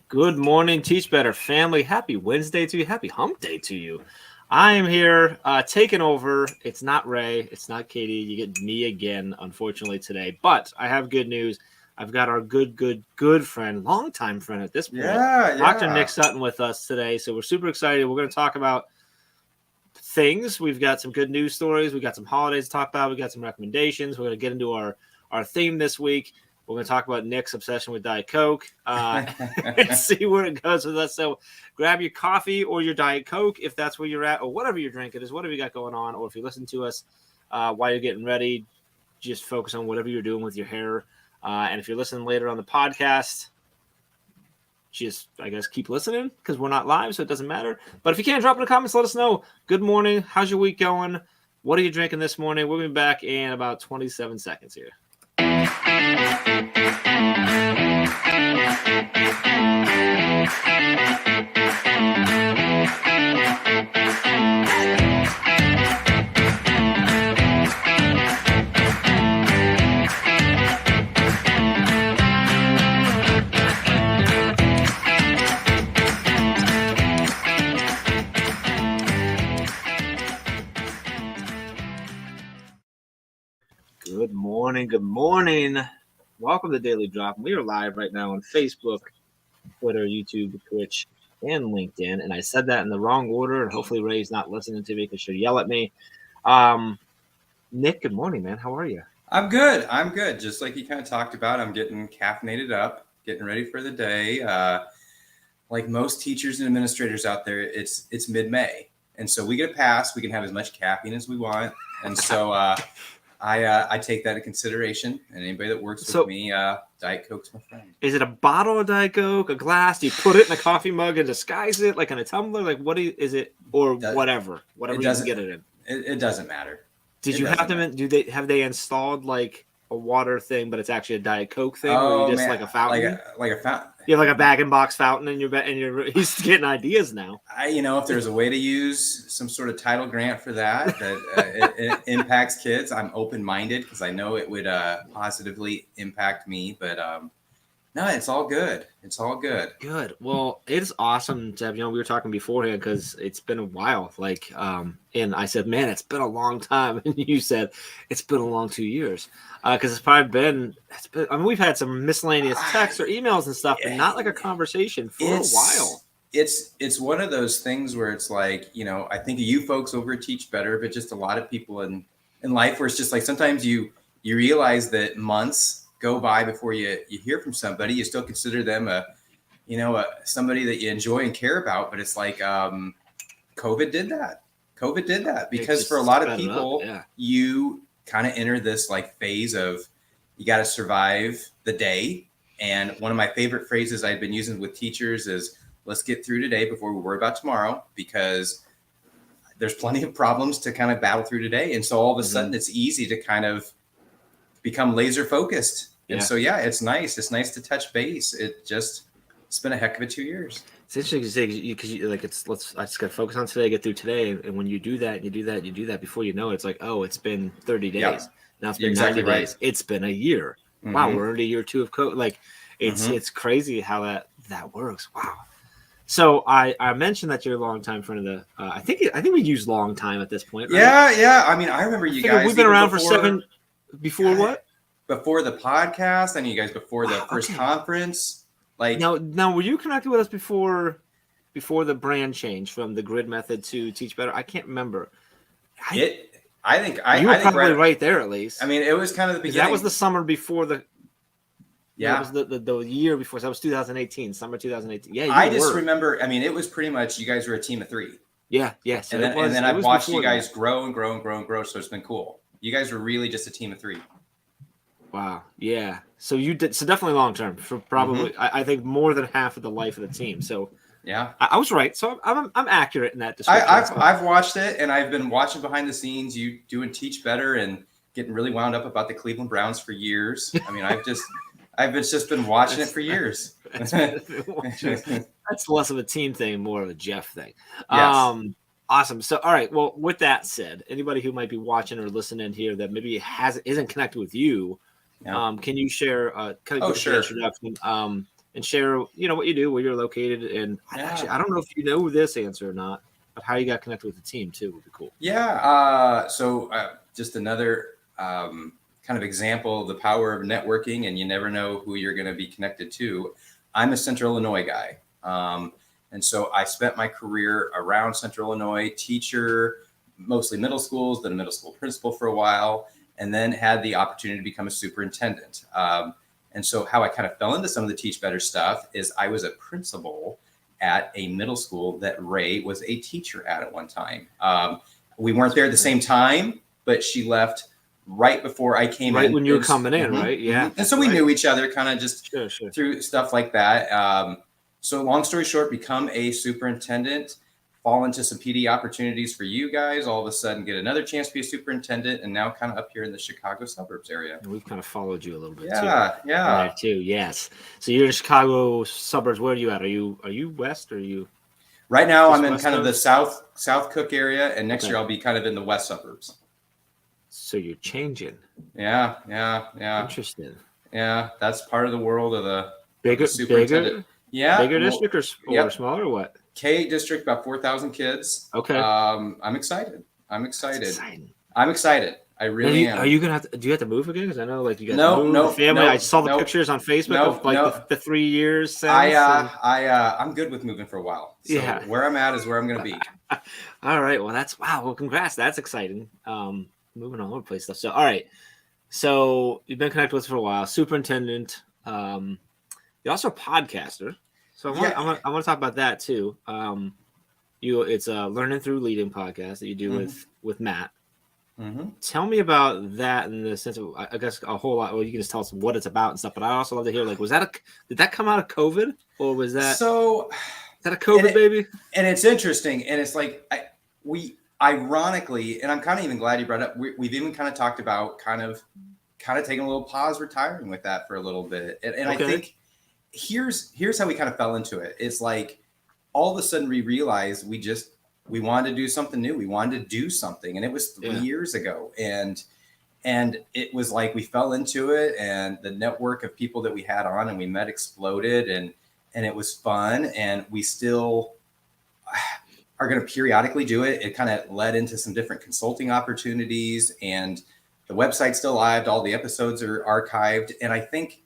Good morning, Teach Better family. Happy Wednesday to you. Happy hump day to you. I am here taking over. It's not Ray. It's not Katie. You get me again, unfortunately, today. But I have good news. I've got our good friend, longtime friend at this point, Dr. Nick Sutton with us today. So we're super excited. We're going to talk about things. We've got some good news stories. We've got some holidays to talk about. We've got some recommendations. We're going to get into our theme this week. We're going to talk about Nick's obsession with Diet Coke and see where it goes with us. So grab your coffee or your Diet Coke if that's where you're at, or whatever your drink it is, whatever you got going on. Or if you listen to us while you're getting ready, just focus on whatever you're doing with your hair. And if you're listening later on the podcast, just, I guess, keep listening because we're not live, so it doesn't matter. But if you can't, drop in the comments, let us know. Good morning. How's your week going? What are you drinking this morning? We'll be back in about 27 seconds here. Good morning. Good morning. Welcome to Daily Drop. We are live right now on Facebook, Twitter, YouTube, Twitch, and LinkedIn. And I said that in the wrong order. And hopefully Ray's not listening to me because she'll yell at me. Nick, good morning, man. How are you? I'm good. Just like you kind of talked about, I'm getting caffeinated up, getting ready for the day. Like most teachers and administrators out there, it's mid-May. And so we get a pass. We can have as much caffeine as we want. And so I take that into consideration. And anybody that works with me, Diet Coke's my friend. Is it a bottle of Diet Coke, a glass? Do you put it in a coffee mug and disguise it, like in a tumbler? Like is it, or whatever you can get it in? It doesn't matter. Did you have them? Have they installed like a water thing, but it's actually a Diet Coke thing, or you just like a fountain? Like a fountain. You have like a bag-and-box fountain in your bed, and he's getting ideas now. If there's a way to use some sort of title grant for that it impacts kids, I'm open-minded because I know it would positively impact me. But no, it's all good. It's all good. Good. Well, it's awesome to have, we were talking beforehand because it's been a while. Like, and I said, man, it's been a long time. And you said it's been a long 2 years. Because it's probably been, I mean, we've had some miscellaneous texts or emails and stuff, but not like a conversation for a while. It's one of those things where it's like, I think you folks over at Teach Better, but just a lot of people in life where it's just like sometimes you realize that months go by before you hear from somebody. You still consider them somebody that you enjoy and care about, but it's like COVID did that because for a lot of people, you kind of enter this like phase of you got to survive the day. And one of my favorite phrases I've been using with teachers is let's get through today before we worry about tomorrow, because there's plenty of problems to kind of battle through today. And so all of a sudden it's easy to kind of become laser focused. And so, it's nice. It's nice to touch base. It's been a heck of a 2 years. It's interesting to say because I just got to focus on today, get through today. And when you do that, you do that before you know it, it's like, oh, it's been 30 days. Yep. Now it's been 90 days. It's been a year. Mm-hmm. Wow. We're into year 2 of COVID. Like it's crazy how that works. Wow. So I mentioned that you're a longtime friend of the, I think we use long time at this point. Right? Yeah. I mean, I remember you guys. We've been around before what? Before the podcast, I knew you guys before the first conference. Like now, were you connected with us before the brand change from the grid method to Teach Better? I can't remember. I think you were probably right there at least. I mean, it was kind of the beginning. That was the summer before the. Yeah, it was the year before. So that was 2018, summer 2018. Yeah, I just remember. I mean, it was pretty much you guys were a team of 3. Yeah. So and then I've watched you guys grow and grow and grow and grow. So it's been cool. You guys were really just a team of 3. Wow. Yeah. So you did. So definitely long term for probably. I think more than half of the life of the team. So yeah, I was right. So I'm accurate in that description. I've watched it, and I've been watching behind the scenes. You doing Teach Better and getting really wound up about the Cleveland Browns for years. I mean, I've just been watching it for years. That's less of a team thing, more of a Jeff thing. Yes. Awesome. So, all right. Well, with that said, anybody who might be watching or listening here that maybe isn't connected with you, can you share kind of sure. introduction? and share, what you do, where you're located. And actually, I don't know if you know this answer or not, but how you got connected with the team too would be cool. Yeah. So just another kind of example of the power of networking, and you never know who you're going to be connected to. I'm a Central Illinois guy. And so I spent my career around Central Illinois, teacher, mostly middle schools, then a middle school principal for a while, and then had the opportunity to become a superintendent. And so how I kind of fell into some of the Teach Better stuff is I was a principal at a middle school that Ray was a teacher at one time. We weren't there at the same time, but she left right before I came in. Right when you were coming in, right? Yeah. And so we knew each other kind of just Sure. through stuff like that. So long story short, become a superintendent, fall into some PD opportunities for you guys, all of a sudden get another chance to be a superintendent, and now kind of up here in the Chicago suburbs area. And we've kind of followed you a little bit too. Yes. So you're in Chicago suburbs. Where are you at? Are you west or are you? Right now I'm in kind of the South Cook area, and next year I'll be kind of in the west suburbs. So you're changing. Yeah. Interesting. Yeah, that's part of the world of the bigger superintendent. Yeah. Bigger district or smaller or what? K district, about 4,000 kids. Okay. I'm excited. I'm excited. I really am. Are you gonna have to? Do you have to move again? Because I know, like, you guys no family. No, I saw the pictures on Facebook of like the 3 years. Since I'm good with moving for a while. So yeah. Where I'm at is where I'm gonna be. All right. Well, well, congrats. That's exciting. Moving all over the place stuff. So, all right. So you've been connected with us for a while. Superintendent. You're also a podcaster. So I want to talk about that too. It's a Learning Through Leading podcast that you do with Matt. Mm-hmm. Tell me about that in the sense of, I guess, a whole lot. Well, you can just tell us what it's about and stuff. But I also love to hear, like, did that come out of COVID, or was that is that a COVID baby? And it's interesting, and it's like we ironically, and I'm kind of even glad you brought it up. We've even kind of talked about kind of taking a little pause, retiring with that for a little bit, and I think. Here's how we kind of fell into it. It's like all of a sudden we realized we wanted to do something new. We wanted to do something, and it was 3 years ago. And it was like we fell into it, and the network of people that we had on and we met exploded, and it was fun. And we still are going to periodically do it. It kind of led into some different consulting opportunities, and the website's still live. All the episodes are archived, and I think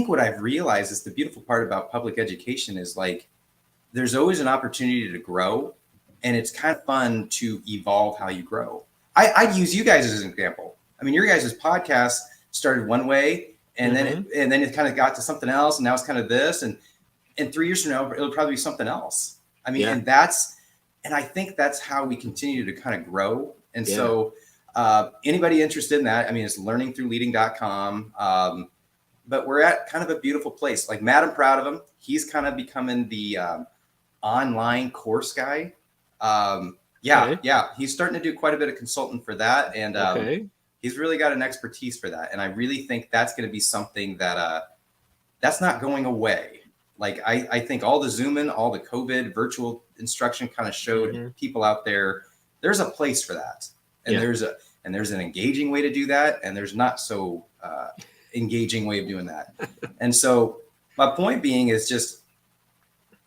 what I've realized is the beautiful part about public education is, like, there's always an opportunity to grow, and it's kind of fun to evolve how you grow. I'd use you guys as an example. I mean, your guys' podcast started one way, and then it kind of got to something else, and now it's kind of this, and 3 years from now, it'll probably be something else. I mean, and I think that's how we continue to kind of grow. And so anybody interested in that, I mean, it's learningthroughleading.com. But we're at kind of a beautiful place. Like Matt, I'm proud of him. He's kind of becoming the online course guy. He's starting to do quite a bit of consultant for that. And he's really got an expertise for that. And I really think that's going to be something that that's not going away. Like I think all the Zoom and all the COVID virtual instruction kind of showed people out there, there's a place for that. And there's an engaging way to do that. And there's not so engaging way of doing that. And so my point being is just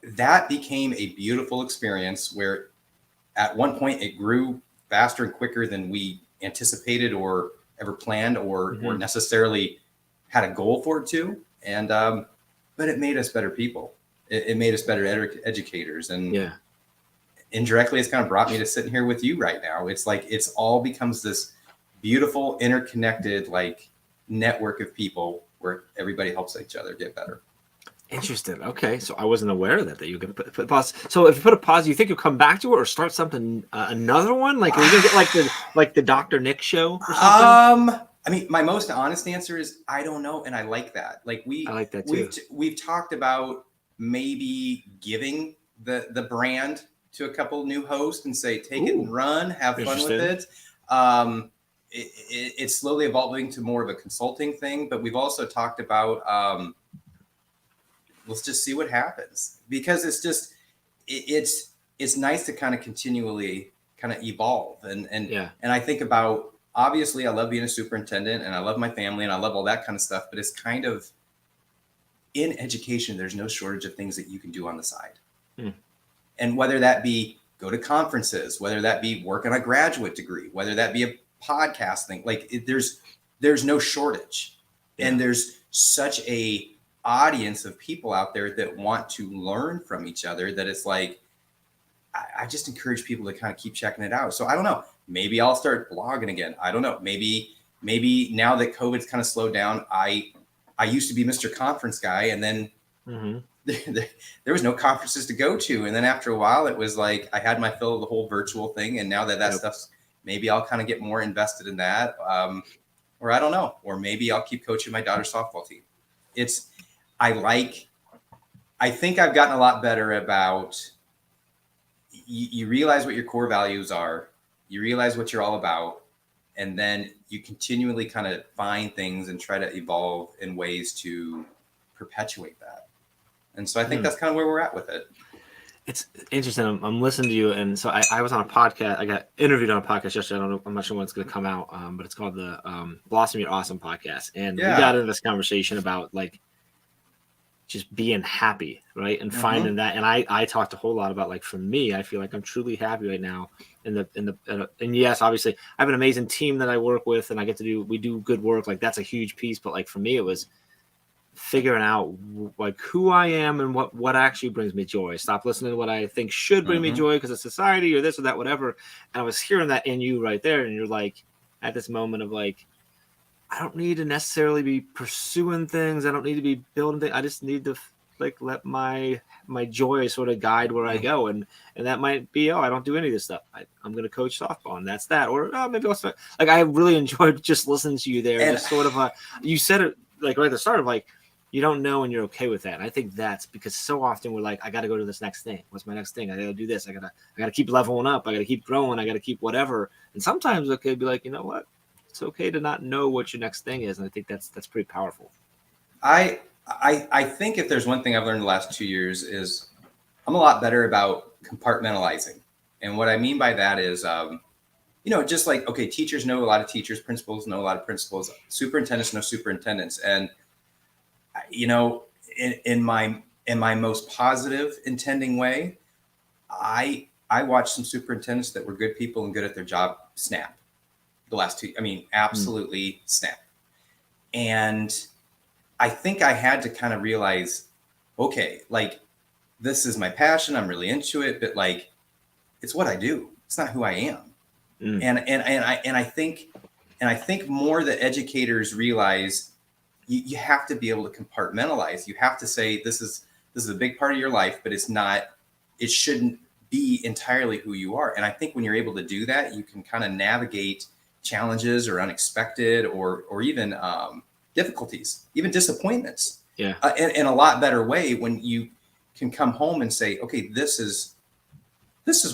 that became a beautiful experience where at one point it grew faster and quicker than we anticipated or ever planned or necessarily had a goal for it to. And but it made us better people. It made us better educators. And indirectly, it's kind of brought me to sitting here with you right now. It's like it's all becomes this beautiful, interconnected, like, network of people where everybody helps each other get better. Interesting. Okay, so I wasn't aware of that you could put a pause. So if you put a pause, you think you'll come back to it or start something another one? Like, are we gonna get like the Dr. Nick show or something? I mean, my most honest answer is I don't know, and I like that. Like I like that too. We've talked about maybe giving the brand to a couple new hosts and say, take it and run, have fun with it. It's slowly evolving to more of a consulting thing, but we've also talked about let's just see what happens, because it's just it's nice to kind of continually kind of evolve and I think about, obviously I love being a superintendent and I love my family and I love all that kind of stuff, but it's kind of in education, there's no shortage of things that you can do on the side. Mm. And whether that be go to conferences, whether that be work on a graduate degree, whether that be a podcast thing, like there's no shortage. Yeah. And there's such a audience of people out there that want to learn from each other that it's like, I just encourage people to kind of keep checking it out. So I don't know, maybe I'll start blogging again. I don't know. Maybe now that COVID's kind of slowed down, I used to be Mr. Conference guy, and then there was no conferences to go to. And then after a while, it was like I had my fill of the whole virtual thing. And now that stuff's, maybe I'll kind of get more invested in that. Or I don't know. Or maybe I'll keep coaching my daughter's softball team. I think I've gotten a lot better about, you realize what your core values are, you realize what you're all about, and then you continually kind of find things and try to evolve in ways to perpetuate that. And so I think that's kind of where we're at with it. It's interesting. I'm listening to you. And so I was on a podcast. I got interviewed on a podcast yesterday. I'm not sure when it's going to come out, but it's called the Blossom Your Awesome podcast. And we got into this conversation about like just being happy, right? And finding that. And I talked a whole lot about, like, for me, I feel like I'm truly happy right now. And yes, obviously I have an amazing team that I work with, and we do good work. Like, that's a huge piece. But like, for me, it was figuring out like who I am and what actually brings me joy. Stop listening to what I think should bring me joy because of society or this or that, whatever. And I was hearing that in you right there. And you're like, at this moment of like, I don't need to necessarily be pursuing things. I don't need to be building things. I just need to like let my joy sort of guide where I go. And that might be, I don't do any of this stuff. I'm going to coach softball, and that's that. Or maybe I'll start. Like, I really enjoyed just listening to you there. And just sort of you said it like right at the start of like, you don't know and you're okay with that. And I think that's because so often we're like, I got to go to this next thing. What's my next thing? I got to do this. I got to keep leveling up. I got to keep growing. I got to keep whatever. And sometimes it could be like, you know what? It's okay to not know what your next thing is. And I think that's pretty powerful. I think if there's one thing I've learned the last 2 years is I'm a lot better about compartmentalizing. And what I mean by that is, just like, okay, teachers know a lot of teachers, principals know a lot of principals, superintendents know superintendents. And in my most positive intending way, I watched some superintendents that were good people and good at their job snap the last two. I mean, absolutely snap. And I think I had to kind of realize, okay, like, this is my passion. I'm really into it, but like, it's what I do. It's not who I am. And I think more that educators realize you have to be able to compartmentalize. You have to say, this is a big part of your life, but it shouldn't be entirely who you are. And I think when you're able to do that, you can kind of navigate challenges or unexpected or even difficulties, even disappointments in a lot better way when you can come home and say, okay, this is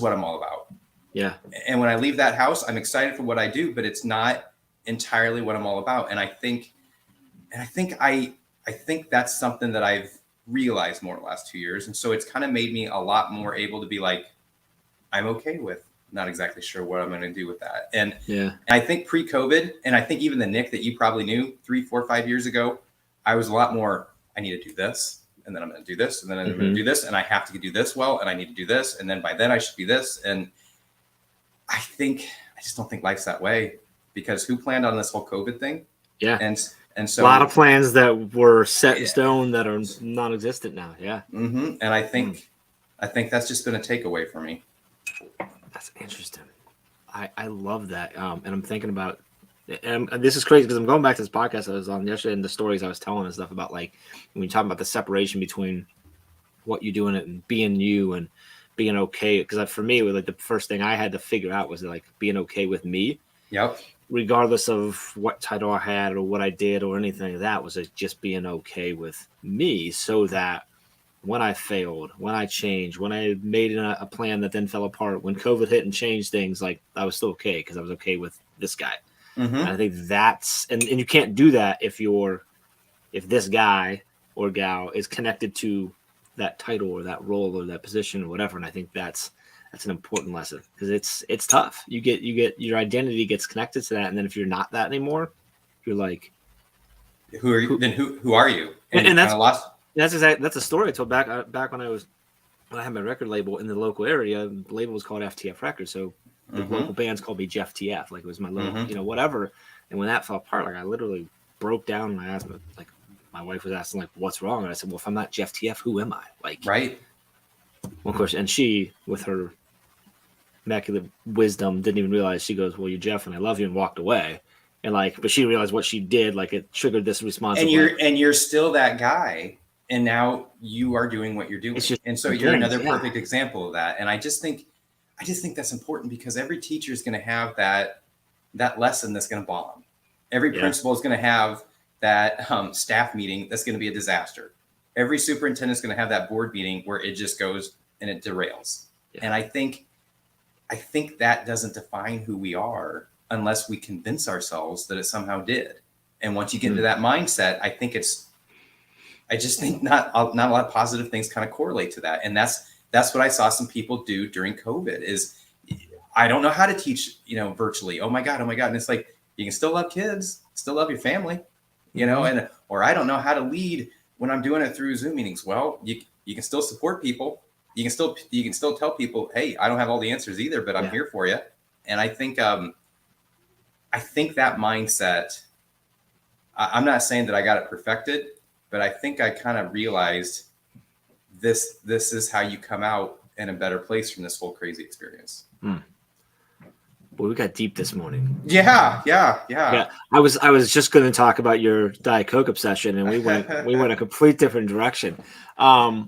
what I'm all about. Yeah. And when I leave that house, I'm excited for what I do, but it's not entirely what I'm all about. And I think that's something that I've realized more the last 2 years. And so it's kind of made me a lot more able to be like, I'm okay with not exactly sure what I'm going to do with that. And I think pre-COVID, and I think even the Nick that you probably knew 3, 4, 5 years ago, I was a lot more, I need to do this, and then I'm going to do this, and then I'm going to do this, and I have to do this well, and I need to do this, and then by then I should be this. And I just don't think life's that way, because who planned on this whole COVID thing? Yeah. And so a lot of plans that were set in stone that are non-existent now. Yeah. And I think that's just been a takeaway for me. That's interesting. I love that. And I'm thinking about, and this is crazy because I'm going back to this podcast I was on yesterday and the stories I was telling and stuff about, like, when you're talking about the separation between what you're doing and being you and being okay. Because for me, like, the first thing I had to figure out was like being okay with me. Yep. Regardless of what title I had or what I did or anything like that, was just being okay with me, so that when I failed, when I changed, when I made a plan that then fell apart, when COVID hit and changed things, like, I was still okay because I was okay with this guy. And I think that's, and you can't do that if this guy or gal is connected to that title or that role or that position or whatever. And I think that's an important lesson, because it's tough. You get your identity gets connected to that, and then if you're not that anymore, you're like, who are you? Then who are you? And that's lost. That's a story I told back when I had my record label in the local area. The label was called FTF Records, so the local bands called me Jeff TF, like it was my little, whatever. And when that fell apart, like I literally broke down and I asked, like my wife was asking, like, what's wrong? And I said, well, if I'm not Jeff TF, who am I? Like, right. Well, of course, and she, with her immaculate wisdom, didn't even realize. She goes, well, you're Jeff and I love you, and walked away. And like, but she realized what she did, like it triggered this response. And you're still that guy. And now you are doing what you're doing. And so you're another perfect example of that. And I just think that's important because every teacher is going to have that lesson that's going to bomb. Every principal is going to have that staff meeting that's going to be a disaster. Every superintendent is going to have that board meeting where it just goes and it derails. Yeah. And I think that doesn't define who we are unless we convince ourselves that it somehow did. And once you get into that mindset, I just think not a lot of positive things kind of correlate to that. And that's what I saw some people do during COVID is I don't know how to teach, virtually. Oh my God. And it's like, you can still love kids, still love your family, or I don't know how to lead when I'm doing it through Zoom meetings. Well, you can still support people. You can still tell people, hey, I don't have all the answers either, but I'm here for you. And I think that mindset, I'm not saying that I got it perfected, but I think I kind of realized this is how you come out in a better place from this whole crazy experience. Well, we got deep this morning. Yeah. I was just going to talk about your Diet Coke obsession, and we went a complete different direction. I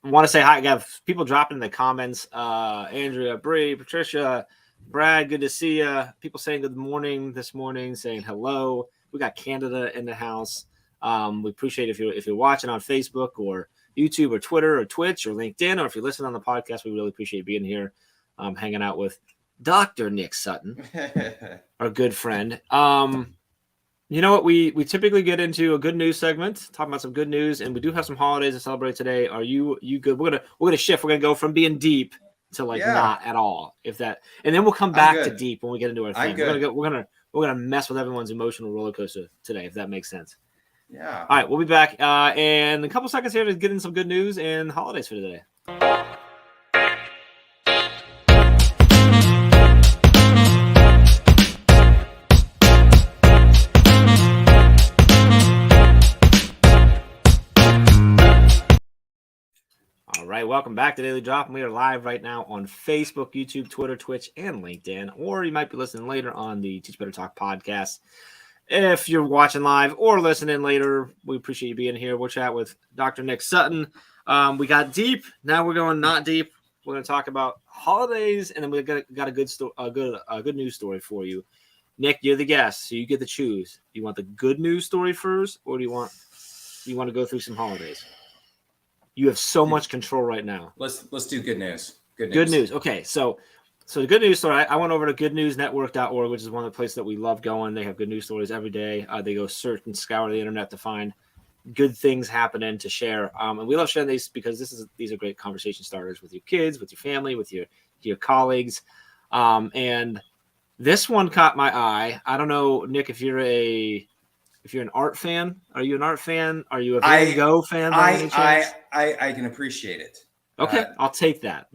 want to say hi. I got people dropping in the comments. Andrea, Bree, Patricia, Brad, good to see you. People saying good morning this morning, saying hello. We got Canada in the house. We appreciate if you're watching on Facebook or YouTube or Twitter or Twitch or LinkedIn, or if you're listening on the podcast, we really appreciate being here, hanging out with Dr. Nick Sutton, our good friend. You know what? We typically get into a good news segment, talking about some good news, and we do have some holidays to celebrate today. Are you good? We're gonna shift. We're gonna go from being deep to not at all, if that, and then we'll come back to deep when we get into our thing. We're gonna mess with everyone's emotional roller coaster today, if that makes sense. Yeah. All right, we'll be back in a couple seconds here to get in some good news and holidays for today. All right, welcome back to Daily Drop. We are live right now on Facebook, YouTube, Twitter, Twitch, and LinkedIn. Or you might be listening later on the Teach Better Talk podcast. If you're watching live or listening later, we appreciate you being here. We'll chat with Dr. Nick Sutton. We got deep. Now we're going not deep. We're going to talk about holidays, and then we got a good news story for you. Nick, you're the guest, so you get to choose. Do you want the good news story first, or do you want to go through some holidays? You have so much control right now. Let's do good news. Good news. Okay, so the good news story, I went over to goodnewsnetwork.org, which is one of the places that we love going. They have good news stories every day. They go search and scour the internet to find good things happening to share. And we love sharing these because these are great conversation starters with your kids, with your family, with your colleagues. And this one caught my eye. I don't know, Nick, if you're an art fan. Are you an art fan? Are you a Van Gogh fan by any chance? I can appreciate it. Okay, I'll take that.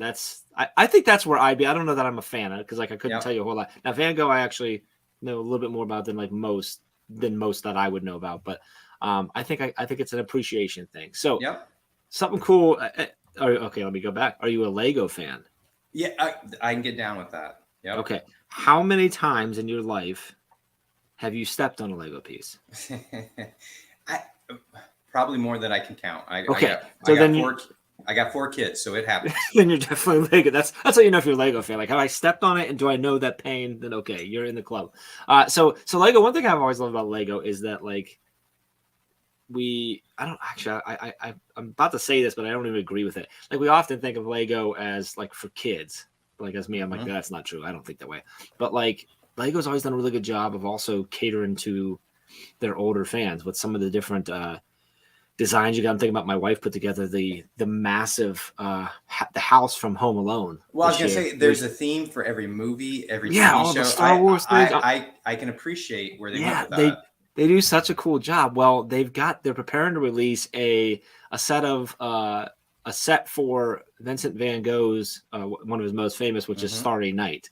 I think that's where I'd be. I don't know that I'm a fan of it because I couldn't tell you a whole lot. Now Van Gogh I actually know a little bit more about than most that I would know about. But I think it's an appreciation thing. So something cool. Okay, let me go back. Are you a Lego fan? Yeah, I can get down with that. Yep. Okay. How many times in your life have you stepped on a Lego piece? Probably more than I can count. I got 4 kids, so it happens. Then you're definitely Lego. That's how you know if you're a Lego fan. Like, have I stepped on it, and do I know that pain? Then okay, you're in the club. So Lego. One thing I've always loved about Lego is that like I'm about to say this, but I don't even agree with it. Like we often think of Lego as like for kids. Like as me, I'm like that's not true. I don't think that way. But like Lego's always done a really good job of also catering to their older fans with some of the different designs you got. I'm thinking about my wife put together the massive the house from Home Alone. Well, I was gonna say there's a theme for every movie, every TV all show. The Star Wars things. I can appreciate where they went with that. They do such a cool job. Well, they're preparing to release a set of a set for Vincent Van Gogh's one of his most famous, which is Starry Night.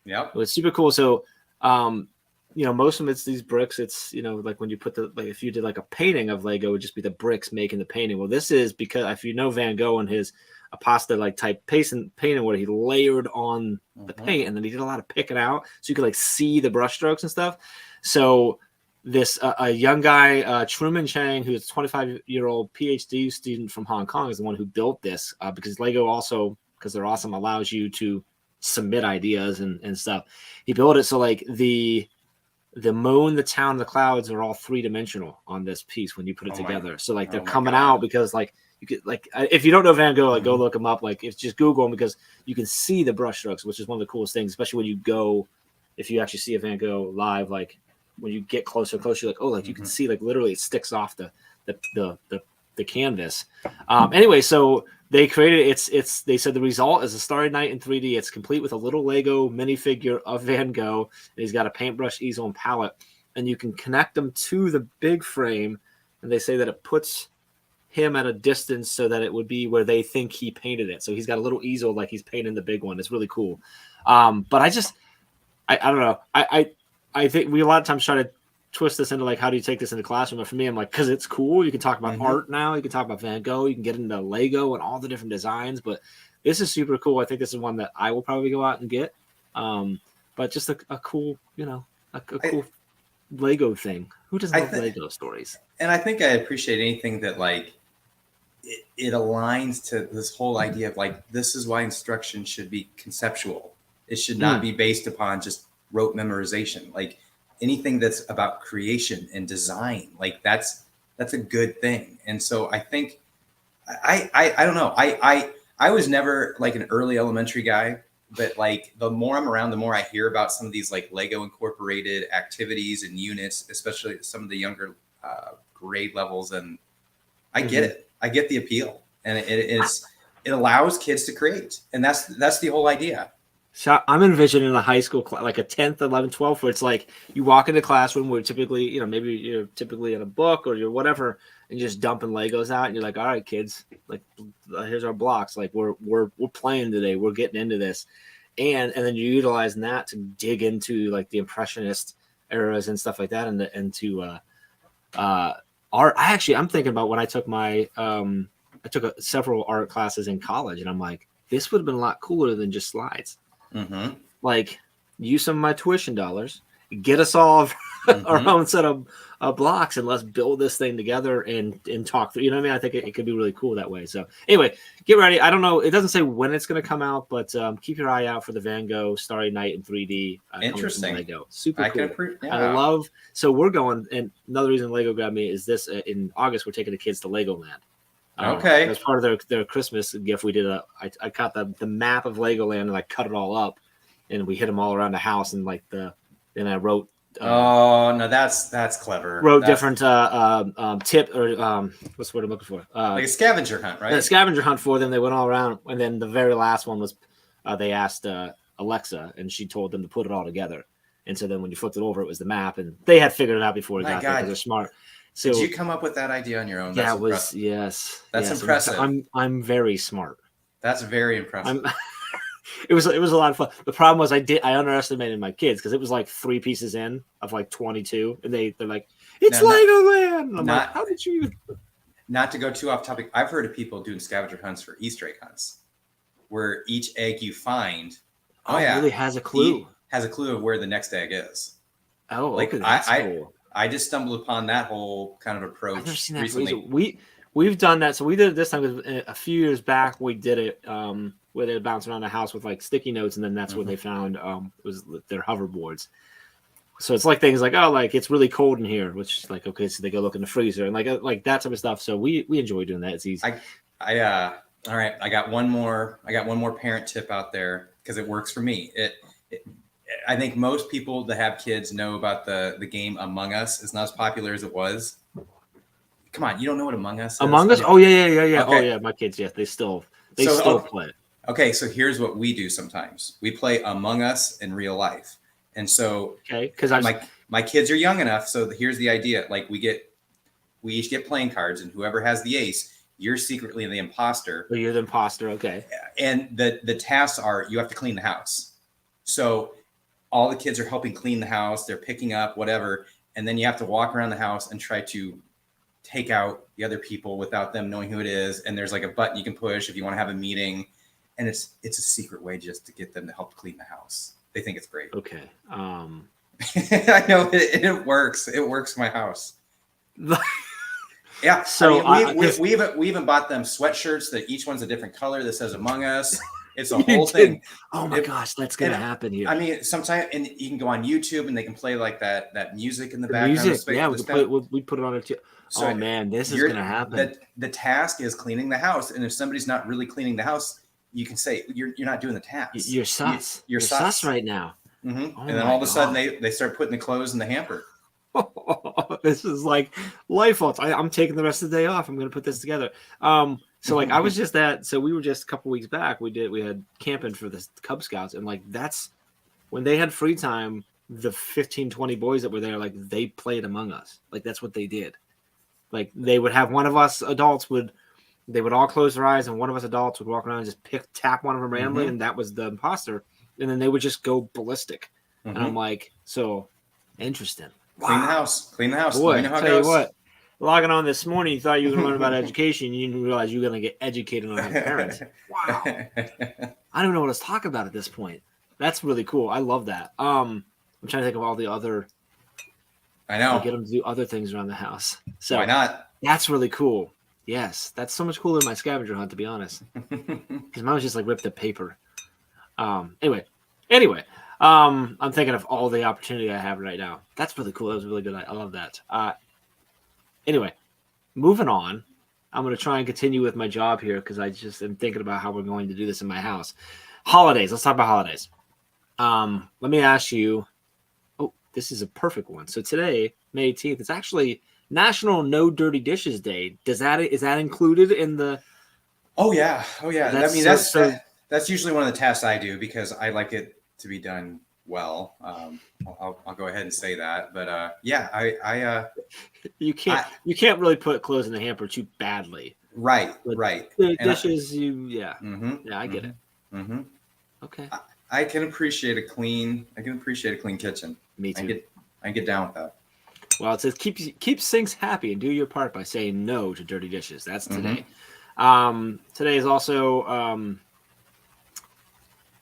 Yep. It was super cool. So, most of them, it's these bricks. It's, like when you put if you did like a painting of Lego, it would just be the bricks making the painting. Well, this is because if you know Van Gogh and his pasta like type painting where he layered on the paint, and then he did a lot of picking out so you could like see the brush strokes and stuff. So this a young guy, Truman Chang, who's a 25-year-old PhD student from Hong Kong, is the one who built this because Lego also, because they're awesome, allows you to submit ideas and stuff. He built it so like the moon, the town, the clouds are all 3-dimensional on this piece when you put it together. So like they're coming out because like you could like if you don't know Van Gogh, like go look him up. Like it's just Google him because you can see the brush strokes, which is one of the coolest things, especially when you go, if you actually see a Van Gogh live, like when you get closer, you're like, oh, like you can see like literally it sticks off the canvas. Anyway, so they created it's they said the result is a Starry Night in 3D. It's complete with a little Lego minifigure of Van Gogh, and he's got a paintbrush, easel, and palette, and you can connect them to the big frame, and they say that it puts him at a distance so that it would be where they think he painted it. So he's got a little easel like he's painting the big one. It's really cool. But I don't know. I think we a lot of times try to twist this into like, how do you take this into classroom? But for me, I'm like, because it's cool. You can talk about art now. You can talk about Van Gogh. You can get into Lego and all the different designs. But this is super cool. I think this is one that I will probably go out and get. But just a cool, a cool Lego thing. Who doesn't love Lego stories? And I think I appreciate anything that like it aligns to this whole idea of like, this is why instruction should be conceptual. It should not be based upon just rote memorization. Like anything that's about creation and design, like that's a good thing. And so I think I don't know. I was never like an early elementary guy, but like the more I'm around, the more I hear about some of these like Lego incorporated activities and units, especially some of the younger grade levels. And I get it. I get the appeal, and it allows kids to create. And that's the whole idea. So I'm envisioning a high school class, like a 10th, 11th, 12th, where it's like you walk in the classroom where typically, maybe you're typically in a book or you're whatever, and you're just dumping Legos out, and you're like, all right, kids, like here's our blocks. Like we're playing today. We're getting into this. And then you're utilizing that to dig into like the Impressionist eras and stuff like that, and to art. I'm thinking about when I took my I took several art classes in college, and I'm like, this would have been a lot cooler than just slides. Like use some of my tuition dollars, get us all our own set of blocks, and let's build this thing together and talk through. You know what I mean? I think it could be really cool that way. So anyway, get ready. I don't know. It doesn't say when it's going to come out, but keep your eye out for the Van Gogh Starry Night in 3D. Interesting. Lego. Super cool. I love. So we're going, and another reason Lego got me is this. In August, we're taking the kids to Legoland. Okay. As part of their Christmas gift, we did I cut the map of Legoland and I cut it all up, and we hit them all around the house, and like and I wrote. Oh no, that's clever. Wrote different tip or what's the word I'm looking for? Like a scavenger hunt, right? A scavenger hunt for them. They went all around, and then the very last one was they asked Alexa, and she told them to put it all together. And so then when you flipped it over, it was the map, and they had figured it out before we got there because they're smart. So, did you come up with that idea on your own? That was yes. That's impressive. I'm very smart. That's very impressive. It was a lot of fun. The problem was I underestimated my kids because it was like 3 pieces in of like 22, and they're like, it's Legoland. I'm like, how did you? Not to go too off topic, I've heard of people doing scavenger hunts for Easter egg hunts, where each egg you find, really has a clue. Has a clue of where the next egg is. Oh, like that's cool. I just stumbled upon that whole kind of approach. I've never seen that recently. We've done that. So we did it this time. A few years back, we did it where they would bounce around the house with like sticky notes, and then that's what they found was their hoverboards. So it's like things like, oh, like it's really cold in here, which is like, okay, so they go look in the freezer and like that type of stuff. So we enjoy doing that. It's easy. All right. I got one more parent tip out there because it works for me. I think most people that have kids know about the game Among Us. It's not as popular as it was. Come on, you don't know what Among Us is? Among Us? Oh, yeah. Okay. Oh, yeah, my kids, yeah, they still play it. Okay, so here's what we do sometimes. We play Among Us in real life. And so... Okay, because my kids are young enough. So here's the idea. Like we each get playing cards, and whoever has the ace, you're secretly the imposter. So you're the imposter. Okay. And the tasks are, you have to clean the house. So all the kids are helping clean the house. They're picking up whatever. And then you have to walk around the house and try to take out the other people without them knowing who it is. And there's like a button you can push if you want to have a meeting. And it's a secret way just to get them to help clean the house. They think it's great. Okay. I know it works. It works in my house. Yeah. So I mean, we even bought them sweatshirts that each one's a different color that says Among Us. It's a whole thing. Oh my gosh, that's gonna happen here. I mean, sometimes, and you can go on YouTube and they can play like that music in the background. Music, yeah, we put it on it too. So, oh man, this is gonna happen. The task is cleaning the house, and if somebody's not really cleaning the house, you can say you're not doing the task. You're sus. You're sus right now. Mm-hmm. Oh, and then all of a sudden they start putting the clothes in the hamper. This is like life faults. I'm taking the rest of the day off. I'm going to put this together. So like I was just we were just a couple weeks back. We had camping for the Cub Scouts, and like that's when they had free time. The 15, 20 boys that were there, like they played Among Us. Like that's what they did. Like they would have one of us adults they would all close their eyes, and one of us adults would walk around and just tap one of them randomly, and that was the imposter. And then they would just go ballistic. And I'm like, so interesting. Clean the house. Clean the house. Boy, you know how it goes. You what, logging on this morning, you thought you were going to learn about education. You didn't realize you were going to get educated on your parents. Wow. I don't know what to talk about at this point. That's really cool. I love that. I'm trying to think of all the other. I know. Get them to do other things around the house. So why not? That's really cool. Yes, that's so much cooler than my scavenger hunt, to be honest. Because mine was just like ripped the paper. Anyway, I'm thinking of all the opportunity I have right now. That's really cool. That was really good. I love that. Anyway, moving on. I'm going to try and continue with my job here because I just am thinking about how we're going to do this in my house. Holidays. Let's talk about holidays. Let me ask you. Oh, this is a perfect one. So today, May 18th, it's actually National No Dirty Dishes Day. Is that included in the? Oh yeah. That's usually one of the tasks I do because I like it to be done well. I'll go ahead and say that, but you can't really put clothes in the hamper too badly. Right. Right. The dishes, yeah, I get it. Mm-hmm. Okay. I can appreciate a clean kitchen. Me too. I get down with that. Well, it says keep sinks happy and do your part by saying no to dirty dishes. That's today. Today is also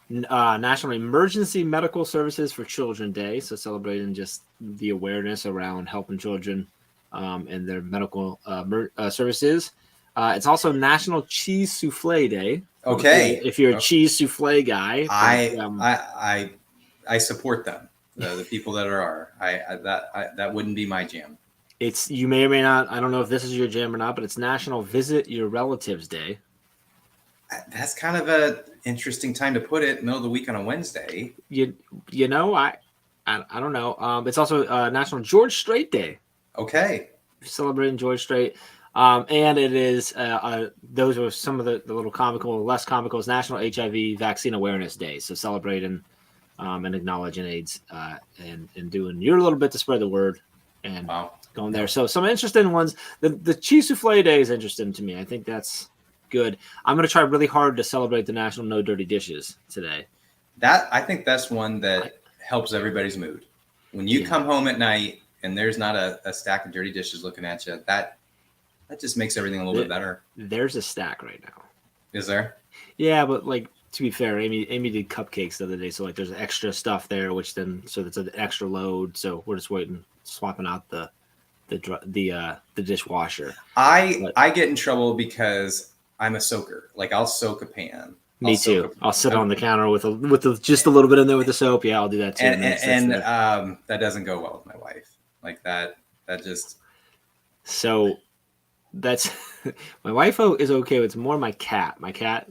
National Emergency Medical Services for Children Day. So celebrating just the awareness around helping children and their medical services. It's also National Cheese Souffle Day. Okay. If you're a cheese souffle guy, I support them. The people that are that wouldn't be my jam. It's you may or may not. I don't know if this is your jam or not, but it's National Visit Your Relatives Day. That's kind of a interesting time to put it, middle of the week on a Wednesday. You know, I don't know. It's also National George Strait Day. Okay. Celebrating George Strait. And it is those are some of the little comical, less comical. It's National HIV Vaccine Awareness Day. So celebrating and acknowledging AIDS and doing your little bit to spread the word and going there. So some interesting ones. The cheese souffle day is interesting to me. I think that's good. I'm going to try really hard to celebrate the National No Dirty Dishes today. I think that's one that helps everybody's mood. When you come home at night and there's not a stack of dirty dishes looking at you, that just makes everything a little bit better. There's a stack right now. Is there? Yeah, but like to be fair, Amy did cupcakes the other day, so like there's extra stuff there, which then so that's an extra load. So we're just swapping out the dishwasher. I get in trouble because I'm a soaker. Like I'll soak a pan. Me too. I'll sit on the counter with just a little bit in there with the soap. Yeah, I'll do that too. And that doesn't go well with my wife. Like that just. So that's my wife is okay. It's more my cat. My cat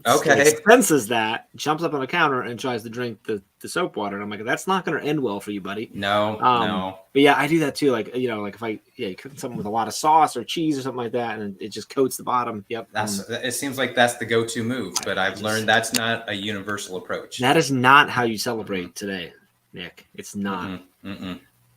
senses that, jumps up on the counter and tries to drink the soap water. And I'm like, that's not going to end well for you, buddy. No. But yeah, I do that too. Like, like if you cook something with a lot of sauce or cheese or something like that, and it just coats the bottom. Yep. It seems like that's the go-to move, but I've learned that's not a universal approach. That is not how you celebrate today, Nick. It's not.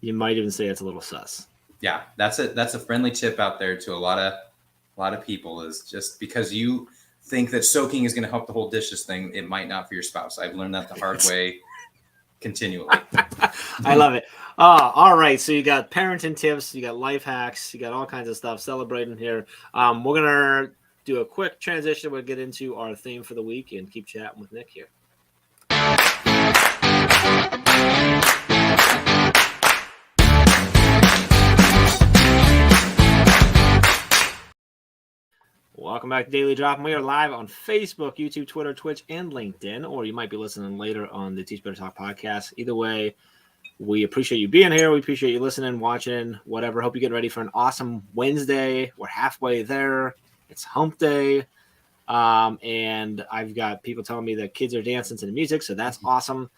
You might even say it's a little sus. Yeah, that's a friendly tip out there to a lot of people, is just because you think that soaking is going to help the whole dishes thing, it might not for your spouse. I've learned that the hard way continually. I love it. All right. So you got parenting tips, you got life hacks, you got all kinds of stuff celebrating here. We're going to do a quick transition. We'll get into our theme for the week and keep chatting with Nick here. Welcome back to Daily Drop. We are live on Facebook, YouTube, Twitter, Twitch, and LinkedIn, or you might be listening later on the Teach Better Talk podcast. Either way, we appreciate you being here. We appreciate you listening, watching, whatever. Hope you're getting ready for an awesome Wednesday. We're halfway there. It's hump day. And I've got people telling me that kids are dancing to the music, so that's awesome.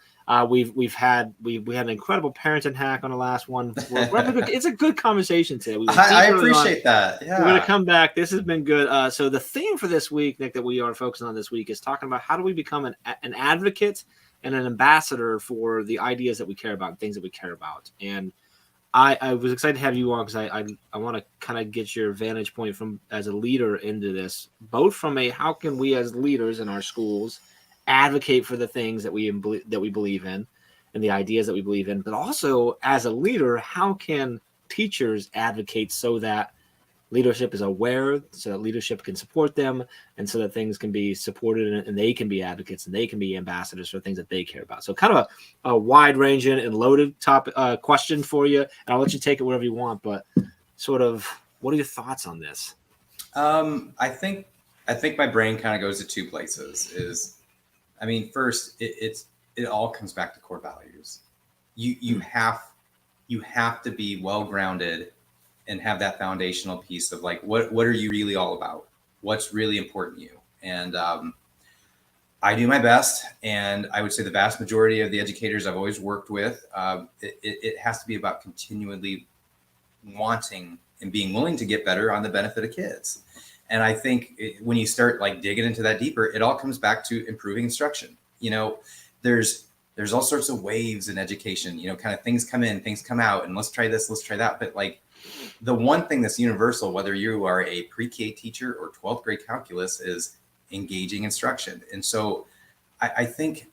We had an incredible parenting hack on the last one. It's a good conversation today. I appreciate that. Yeah, we're gonna come back. This has been good. So the theme for this week, Nick, that we are focusing on this week is talking about how do we become an advocate and an ambassador for the ideas that we care about, things that we care about. And I was excited to have you on because I want to kind of get your vantage point from as a leader into this, both from how can we as leaders in our schools advocate for the things that we believe in and the ideas that we believe in, but also as a leader, how can teachers advocate so that leadership is aware, so that leadership can support them, and so that things can be supported and they can be advocates and they can be ambassadors for things that they care about. So kind of a wide-ranging and loaded question for you, and I'll let you take it wherever you want, but sort of what are your thoughts on this? I think my brain kind of goes to two places. First, it all comes back to core values. You have to be well-grounded and have that foundational piece of like, what are you really all about? What's really important to you? And I do my best. And I would say the vast majority of the educators I've always worked with, it has to be about continually wanting and being willing to get better on the benefit of kids. And I think when you start like digging into that deeper, it all comes back to improving instruction. There's all sorts of waves in education, kind of things come in, things come out, and let's try this, let's try that. But like, the one thing that's universal, whether you are a pre-K teacher or 12th grade calculus, is engaging instruction. And so I think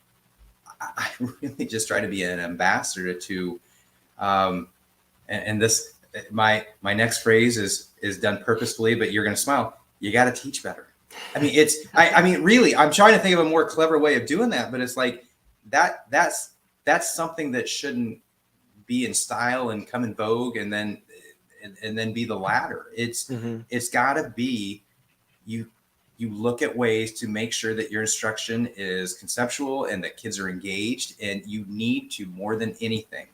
I really just try to be an ambassador to, and this, my next phrase is done purposefully, but you're going to smile. You got to teach better. Really, I'm trying to think of a more clever way of doing that, but it's like that's something that shouldn't be in style and come in vogue and then be the latter. It's got to be you look at ways to make sure that your instruction is conceptual and that kids are engaged, and you need to, more than anything,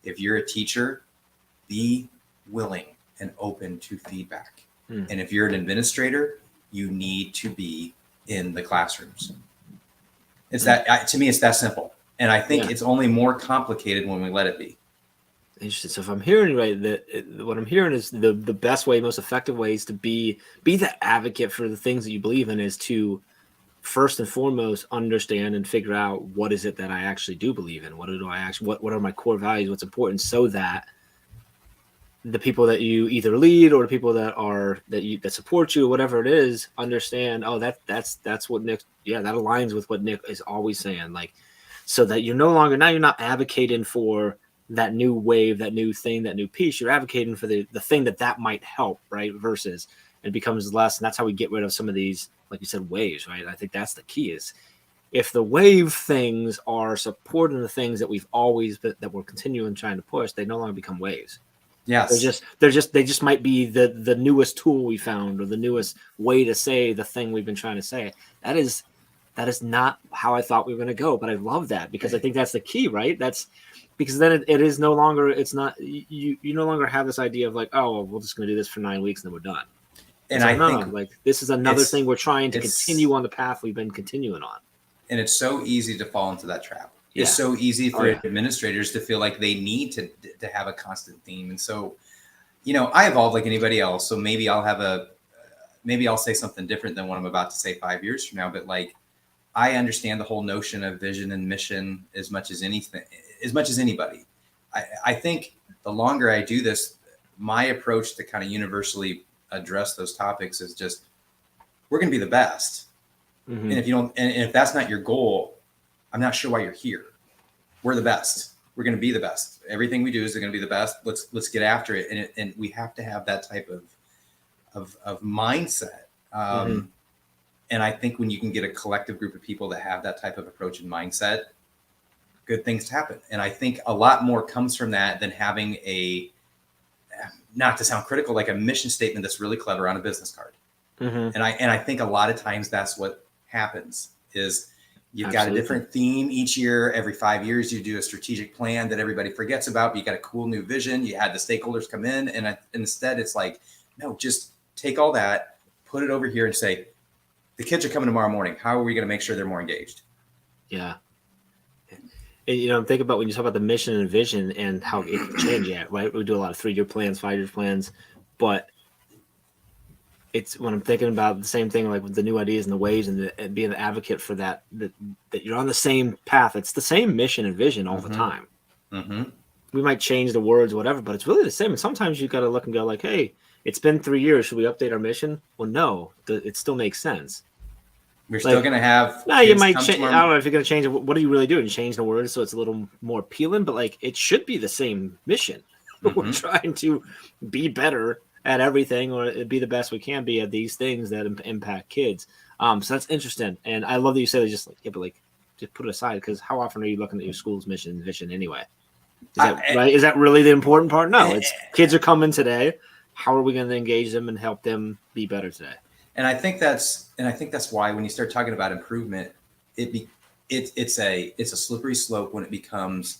if you're a teacher, be willing and open to feedback. And if you're an administrator, you need to be in the classrooms. It's that, to me, it's that simple. And I think it's only more complicated when we let it be. Interesting. So if I'm hearing right, what I'm hearing is the best way, most effective ways to be that advocate for the things that you believe in is to first and foremost understand and figure out what is it that I actually do believe in. What are my core values? What's important, so that the people that you either lead or the people that support you or whatever it is understand. Oh, that's what Nick. Yeah, that aligns with what Nick is always saying. Like, so that you're you're not advocating for that new wave, that new thing, that new piece. You're advocating for the thing that might help, right? Versus it becomes less, and that's how we get rid of some of these, like you said, waves, right? I think that's the key. Is if the wave things are supporting the things that that we're continuing trying to push, they no longer become waves. Yes, they just might be the newest tool we found or the newest way to say the thing we've been trying to say. That is not how I thought we were going to go, but I love that because I think that's the key, right? That's because then it is no longer, it's not, you no longer have this idea of like, oh, well, we're just going to do this for 9 weeks and then we're done. And I think like this is another thing we're trying to continue on the path we've been continuing on. And it's so easy to fall into that trap. It's so easy for administrators to feel like they need to have a constant theme. And so, I evolve like anybody else. So maybe I'll say something different than what I'm about to say 5 years from now. But like, I understand the whole notion of vision and mission as much as anybody. I think the longer I do this, my approach to kind of universally address those topics is just, we're going to be the best. Mm-hmm. And if you don't, and if that's not your goal, I'm not sure why you're here. We're the best. We're going to be the best. Everything we do is going to be the best. Let's get after it. And we have to have that type of mindset. Mm-hmm. And I think when you can get a collective group of people that have that type of approach and mindset, good things happen. And I think a lot more comes from that than having a, not to sound critical, like a mission statement that's really clever on a business card. Mm-hmm. And I think a lot of times that's what happens is you've Absolutely. got a different theme each year. Every 5 years, you do a strategic plan that everybody forgets about. But you got a cool new vision. You had the stakeholders come in, and instead it's like, no, just take all that, put it over here and say, the kids are coming tomorrow morning. How are we going to make sure they're more engaged? Yeah. And, I'm thinking about when you talk about the mission and vision and how it can change, right? We do a lot of 3-year plans, 5-year plans, but it's when I'm thinking about the same thing, like with the new ideas and the ways and being an advocate for that you're on the same path. It's the same mission and vision all the time. Mm-hmm. We might change the words, whatever, but it's really the same. And sometimes you got to look and go like, hey, it's been 3 years. Should we update our mission? Well, no, it still makes sense. We're still going to have. No, you might change. I don't know if you're going to change it. What are you really doing? Change the words so it's a little more appealing, but like it should be the same mission. Mm-hmm. We're trying to be better at everything or be the best we can be at these things that impact kids. So that's interesting. And I love that you said it, just like, yeah, but like just put it aside, because how often are you looking at your school's mission and vision anyway? Is that right? Is that really the important part? No, it's kids are coming today. How are we going to engage them and help them be better today? And I think that's why when you start talking about improvement, it's a slippery slope when it becomes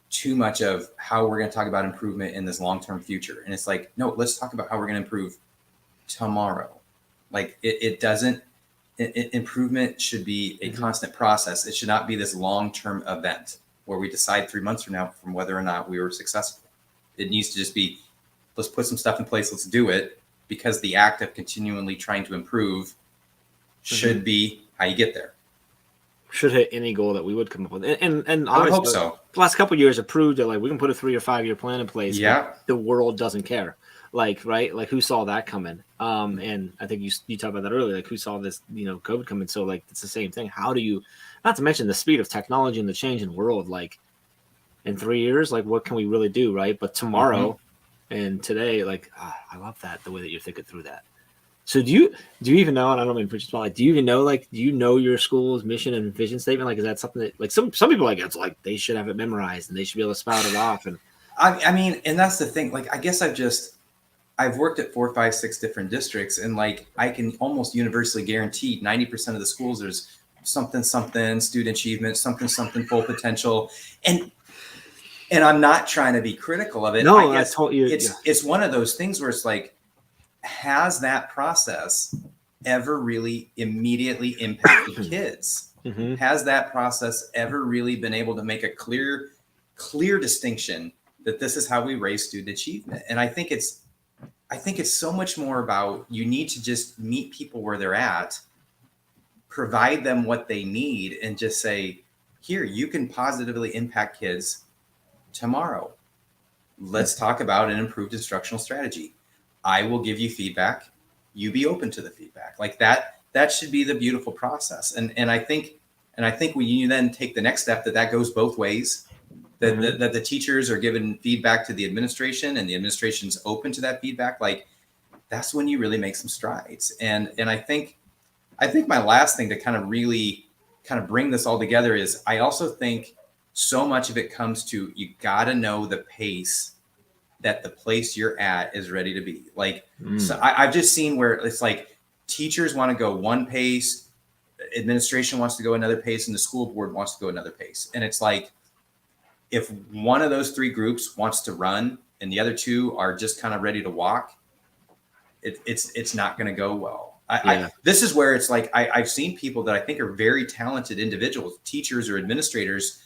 too much of how we're going to talk about improvement in this long-term future. And it's like, no, let's talk about how we're going to improve tomorrow. Like improvement should be a constant process. It should not be this long-term event where we decide 3 months from now from whether or not we were successful. It needs to just be, let's put some stuff in place. Let's do it, because the act of continually trying to improve should be how you get there. Should hit any goal that we would come up with. And I would hope so. The last couple of years have proved that like we can put a 3 or 5 year plan in place. Yeah. The world doesn't care. Like, right? Like who saw that coming? And I think you talked about that earlier, like who saw this, COVID coming. So like, it's the same thing. How do you, not to mention the speed of technology and the change in the world, like in 3 years, like what can we really do? Right. But tomorrow and today, like, I love that. The way that you're thinking through that. So do you even know, and I don't mean to put you on, like, do you know your school's mission and vision statement? Like, is that something that, like, some people, like, it's like they should have it memorized and they should be able to spout it off? And I mean, and that's the thing. Like, I guess I've worked at 4, 5, 6 different districts, and like, I can almost universally guarantee 90% of the schools, there's something, student achievement, something, full potential. And I'm not trying to be critical of it. No, I guess I told you, it's one of those things where it's like, has that process ever really immediately impacted kids? Mm-hmm. Has that process ever really been able to make a clear distinction that this is how we raise student achievement? And I think it's so much more about, you need to just meet people where they're at, provide them what they need, and just say, here, you can positively impact kids tomorrow. Let's talk about an improved instructional strategy. I will give you feedback. You be open to the feedback. Like that should be the beautiful process. And I think when you then take the next step, that goes both ways, that the teachers are giving feedback to the administration and the administration's open to that feedback. Like, that's when you really make some strides. And I think my last thing to kind of really kind of bring this all together is, I also think so much of it comes to, you got to know the pace that the place you're at is ready to be. Like, so I've just seen where it's like teachers want to go one pace, administration wants to go another pace, and the school board wants to go another pace. And it's like, if one of those 3 groups wants to run and the other 2 are just kind of ready to walk, it's not going to go well. This is where it's like, I've seen people that I think are very talented individuals, teachers or administrators,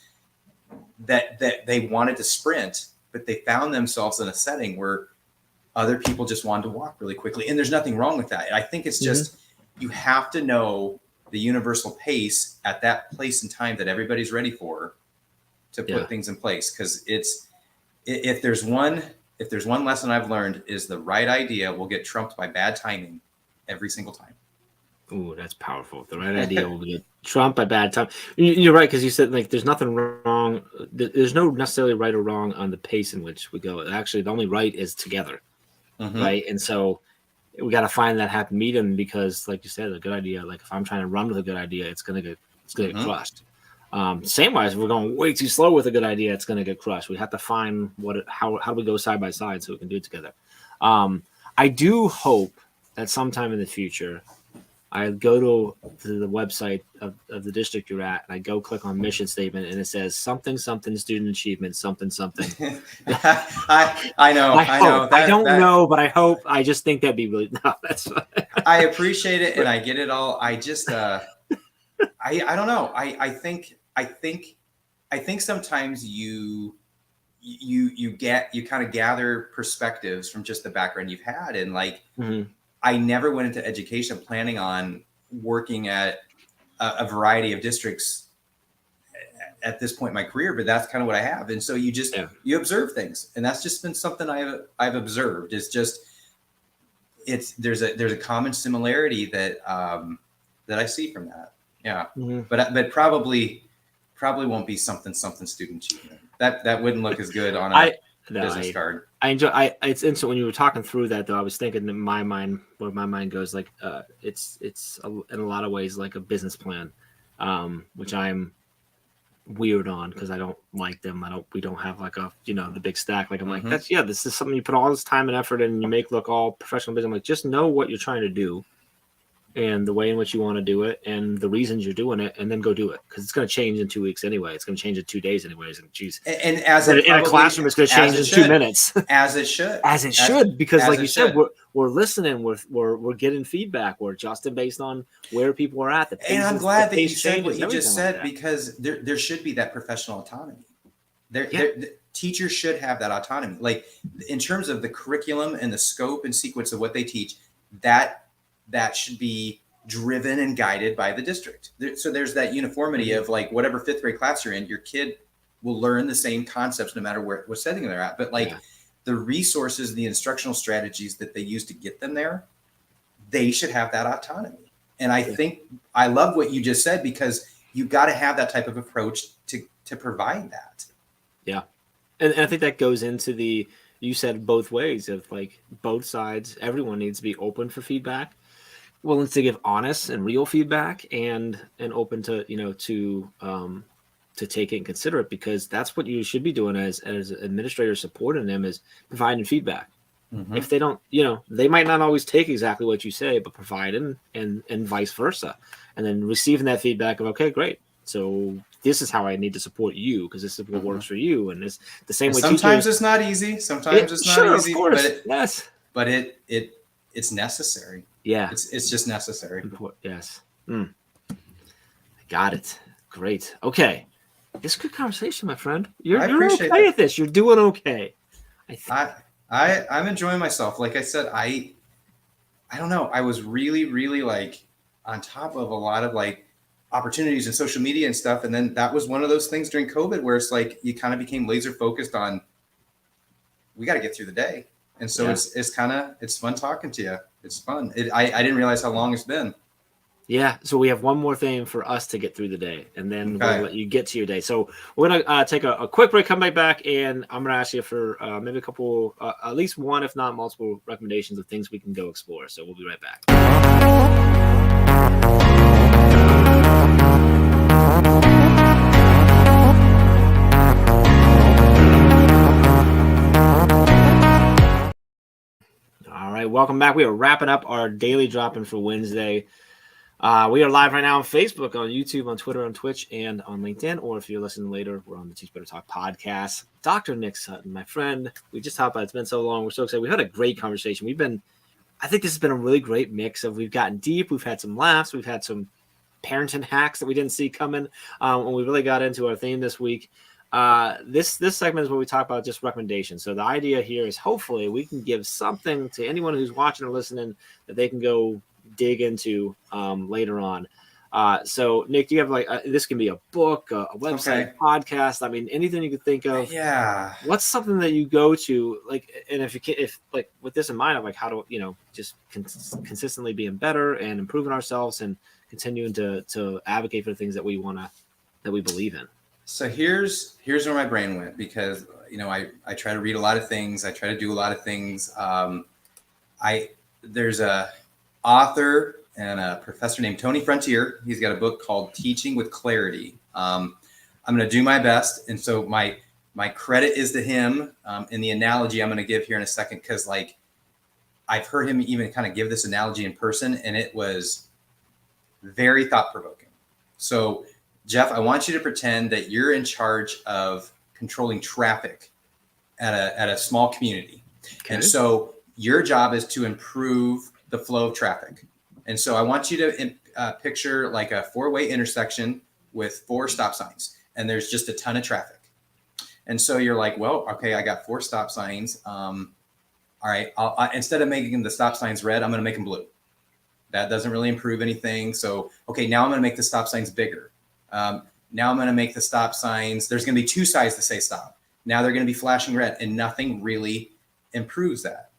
that they wanted to sprint, but they found themselves in a setting where other people just wanted to walk really quickly. And there's nothing wrong with that. I think it's just, you have to know the universal pace at that place and time that everybody's ready for, to put things in place. Cause if there's one lesson I've learned is the right idea will get trumped by bad timing every single time. Ooh, that's powerful. The right idea will get trumped by bad time. You're right, because you said like there's nothing wrong. There's no necessarily right or wrong on the pace in which we go. Actually, the only right is together, right? And so we got to find that happy medium, because, like you said, a good idea. Like if I'm trying to run with a good idea, it's gonna get crushed. Same way, if we're going way too slow with a good idea, it's gonna get crushed. We have to find how do we go side by side so we can do it together. I do hope that sometime in the future, I go to the website of the district you're at, and I go click on mission statement, and it says something student achievement something. I know. I don't know, but I hope. I just think that'd be really that's. I appreciate it, and I get it all. I just I don't know. I think sometimes you kind of gather perspectives from just the background you've had, and like. I never went into education planning on working at a variety of districts at this point in my career, but that's kind of what I have. And so you just, you observe things, and that's just been something I've observed. There's a common similarity that I see from that. Yeah. But probably won't be something student achievement. That wouldn't look as good on a business card. It's interesting when you were talking through that, though. I was thinking in my mind, where my mind goes, like it's in a lot of ways like a business plan, which I'm weird on because I don't like them. We don't have like the big stack. Like I'm like, this is something you put all this time and effort in, and you make look all professional business. I'm like, just know what you're trying to do and the way in which you want to do it and the reasons you're doing it, and then go do it, because it's going to change in 2 weeks anyway. It's going to change in 2 days anyways. And as in a classroom, it's going to change in 2 minutes. As it should, because like you said, we're listening, we're getting feedback, we're adjusting based on where people are at. And I'm glad that you said what you just said, because there should be that professional autonomy. The teachers should have that autonomy, like in terms of the curriculum and the scope and sequence of what they teach. That should be driven and guided by the district. So there's that uniformity of like whatever 5th grade class you're in, your kid will learn the same concepts no matter what setting they're at. But like the resources, the instructional strategies that they use to get them there, they should have that autonomy. And I think I love what you just said, because you got to have that type of approach to provide that. Yeah. And I think that goes into you said both ways of like both sides. Everyone needs to be open for feedback, willing to give honest and real feedback, and open to to take it and consider it, because that's what you should be doing as administrators supporting them, is providing feedback. If they don't, they might not always take exactly what you say, but providing and vice versa, and then receiving that feedback of, okay, great, so this is how I need to support you, because this is what works for you. And it's the same way. Sometimes it's not easy. Sometimes it's not easy. Of course. But it's necessary. Yeah. It's just necessary. Yes. Got it. Great. Okay. It's a good conversation, my friend. You're okay at this. You're doing okay. I'm enjoying myself. Like I said, I don't know. I was really, really like on top of a lot of like opportunities in social media and stuff. And then that was one of those things during COVID where it's like, you kind of became laser focused on, we got to get through the day. And so it's fun talking to you. It's fun. I didn't realize how long it's been. Yeah. So we have one more thing for us to get through the day, and then we'll let you get to your day. So we're going to take a quick break, come back, and I'm going to ask you for maybe a couple, at least one, if not multiple recommendations of things we can go explore. So we'll be right back. All right, welcome back. We are wrapping up our daily drop-in for Wednesday. We are live right now on Facebook, on YouTube, on Twitter, on Twitch, and on LinkedIn. Or if you're listening later, we're on the Teach Better Talk podcast. Dr. Nick Sutton, my friend, we just hopped on. It's been so long. We're so excited. We had a great conversation. I think this has been a really great mix of, we've gotten deep. We've had some laughs. We've had some parenting hacks that we didn't see coming when we really got into our theme this week. This segment is where we talk about just recommendations. So the idea here is hopefully we can give something to anyone who's watching or listening that they can go dig into later on. So Nick, do you have like this can be a book, a website, podcast? I mean, anything you could think of. Yeah. What's something that you go to like, and if you can, if like with this in mind of like how to, just consistently being better and improving ourselves and continuing to advocate for the things that we believe in. So here's where my brain went, because I try to read a lot of things. I try to do a lot of things. There's a author and a professor named Tony Frontier. He's got a book called Teaching with Clarity. I'm going to do my best, and so my credit is to him. In the analogy I'm going to give here in a second, because like I've heard him even kind of give this analogy in person, and it was very thought-provoking. So Jeff, I want you to pretend that you're in charge of controlling traffic at a small community. Okay. And so your job is to improve the flow of traffic. And so I want you to picture like a 4-way intersection with 4 stop signs, and there's just a ton of traffic. And so you're like, well, okay, I got 4 stop signs. All right, instead of making the stop signs red, I'm going to make them blue. That doesn't really improve anything. So, okay, now I'm going to make the stop signs bigger. Now I'm going to make the stop signs. There's going to be 2 sides to say stop. Now they're going to be flashing red, and nothing really improves that.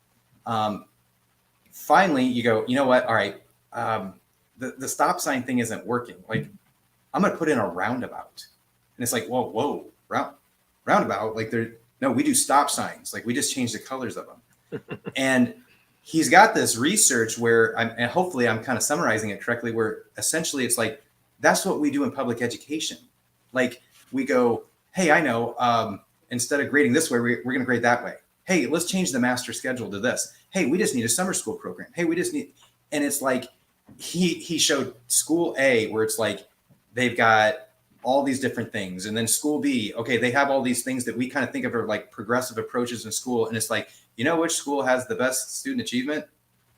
Finally, you go, you know what? All right. The stop sign thing isn't working. Like, I'm going to put in a roundabout. And it's like, whoa, roundabout. Like we do stop signs. Like we just change the colors of them. And he's got this research where and hopefully I'm kind of summarizing it correctly, where essentially it's like, that's what we do in public education. Like we go, hey, I know, instead of grading this way, we're going to grade that way. Hey, let's change the master schedule to this. Hey, we just need a summer school program. Hey, and it's like, he showed school A where it's like, they've got all these different things. And then school B, okay, they have all these things that we kind of think of are like progressive approaches in school. And it's like, you know which school has the best student achievement?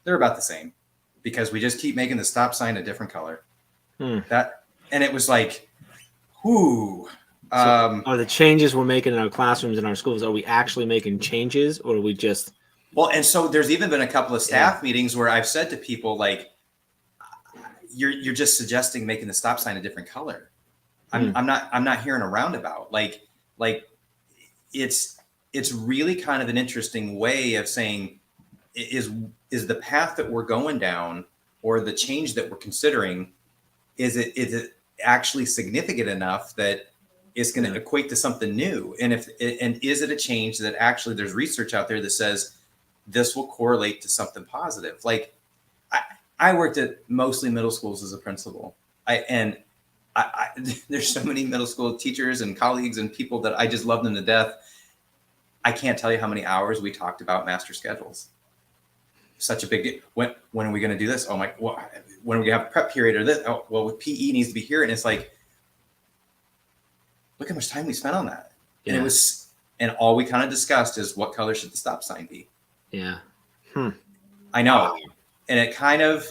They're about the same, because we just keep making the stop sign a different color. And it was like, whoo. So are the changes we're making in our classrooms in our schools, are we actually making changes, or are we just? Well, and so there's even been a couple of staff meetings where I've said to people, like, you're just suggesting making the stop sign a different color. I'm not hearing a roundabout. Like it's really kind of an interesting way of saying, is the path that we're going down, or the change that we're considering, is it actually significant enough that it's going to equate to something new? And is it a change that actually there's research out there that says this will correlate to something positive? Like I worked at mostly middle schools as a principal. There's so many middle school teachers and colleagues and people that I just love them to death. I can't tell you how many hours we talked about master schedules. Such a big deal. When are we going to do this? Oh my, well, when are we going to have a prep period or this? Oh, well, PE needs to be here. And it's like, look how much time we spent on that. Yeah. And all we kind of discussed is what color should the stop sign be? Yeah. I know. And it kind of,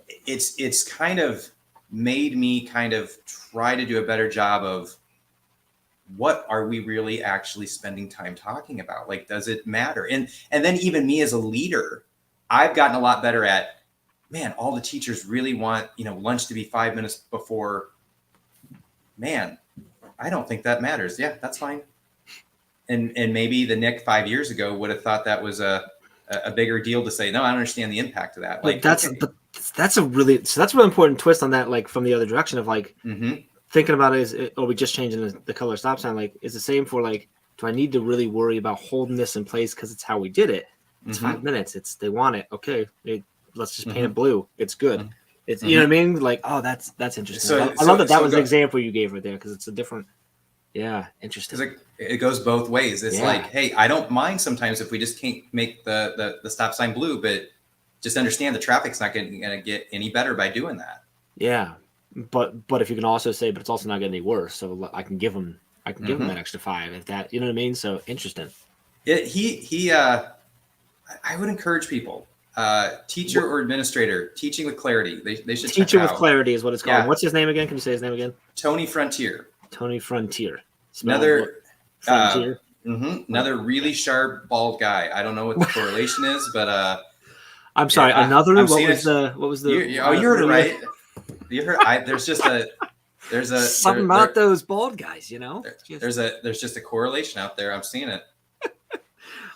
it's kind of made me kind of try to do a better job of what are we really actually spending time talking about? Like, does it matter? And then even me as a leader, I've gotten a lot better at, man, all the teachers really want, lunch to be 5 minutes before. Man, I don't think that matters. Yeah, that's fine. And maybe the Nick 5 years ago would have thought that was a bigger deal to say, no, I don't understand the impact of that. Like that's a really important twist on that, like from the other direction of like thinking about are we just changing the color stop sign? Like, it's the same for like, do I need to really worry about holding this in place because it's how we did it? It's 5 minutes. They want it. Okay, let's just paint it blue. It's good. It's you know what I mean? Like, oh, that's interesting. So, I love that was the example you gave right there, because it's a different. Yeah, interesting. It goes both ways. It's like, hey, I don't mind sometimes if we just can't make the stop sign blue, but just understand the traffic's not going to get any better by doing that. Yeah, but if you can also say, but it's also not getting any worse, so I can give them that extra 5 if that, you know what I mean? So interesting. I would encourage people, teacher or administrator, teaching with clarity. They should teaching with clarity is what it's called. Yeah. What's his name again? Can you say his name again? Tony Frontier. Tony Frontier. Another really sharp bald guy. I don't know what the correlation is, but I'm sorry. What was the? You heard it right. You heard? There's something about those bald guys, you know. There's just a correlation out there. I'm seeing it.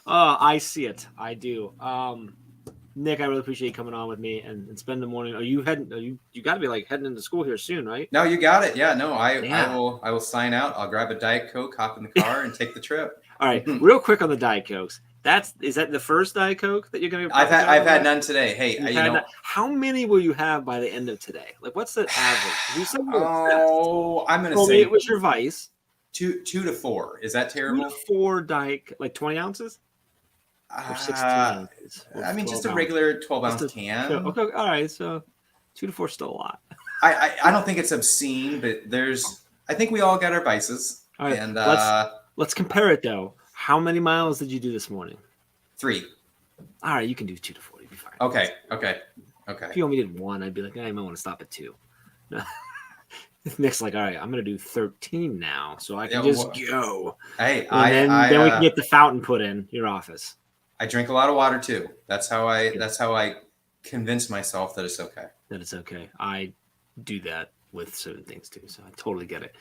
I see it. I do. Nick, I really appreciate you coming on with me and spend the morning. Are you heading? You got to be like heading into school here soon, right? No, you got it. Yeah, no, I will sign out. I'll grab a Diet Coke, hop in the car, and take the trip. All right, real quick on the Diet Cokes. Is that the first Diet Coke that you're gonna? I've had none today. Hey, how many will you have by the end of today? Like, what's the average? I'm gonna say it was your vice. 2 to 4. Is that terrible? 2 to 4 Diet, like 20 ounces. Or 16 ounces, or I mean, just a ounces. regular 12-ounce can. Okay, all right. So 2 to 4 is still a lot. I don't think it's obscene, but I think we all got our vices. All right, and let's compare it though. How many miles did you do this morning? 3. All right, you can do 2 to 4. You'll be fine. Okay. If you only did 1, I'd be like, I might want to stop at 2. Nick's like, all right, I'm gonna do 13 now, so I can go. Hey, then we can get the fountain put in your office. I drink a lot of water too. That's how I convince myself that it's okay. That it's okay. I do that with certain things too, so I totally get it.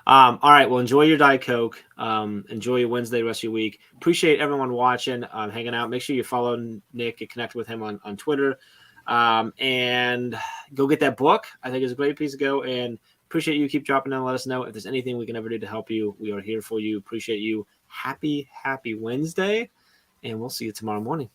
All right, well, enjoy your Diet Coke. Enjoy your Wednesday, rest of your week. Appreciate everyone watching, hanging out. Make sure you follow Nick and connect with him on Twitter, and go get that book. I think it's a great piece to go. And appreciate you. Keep dropping in and let us know if there's anything we can ever do to help you. We are here for you. Appreciate you. Happy Wednesday. And we'll see you tomorrow morning.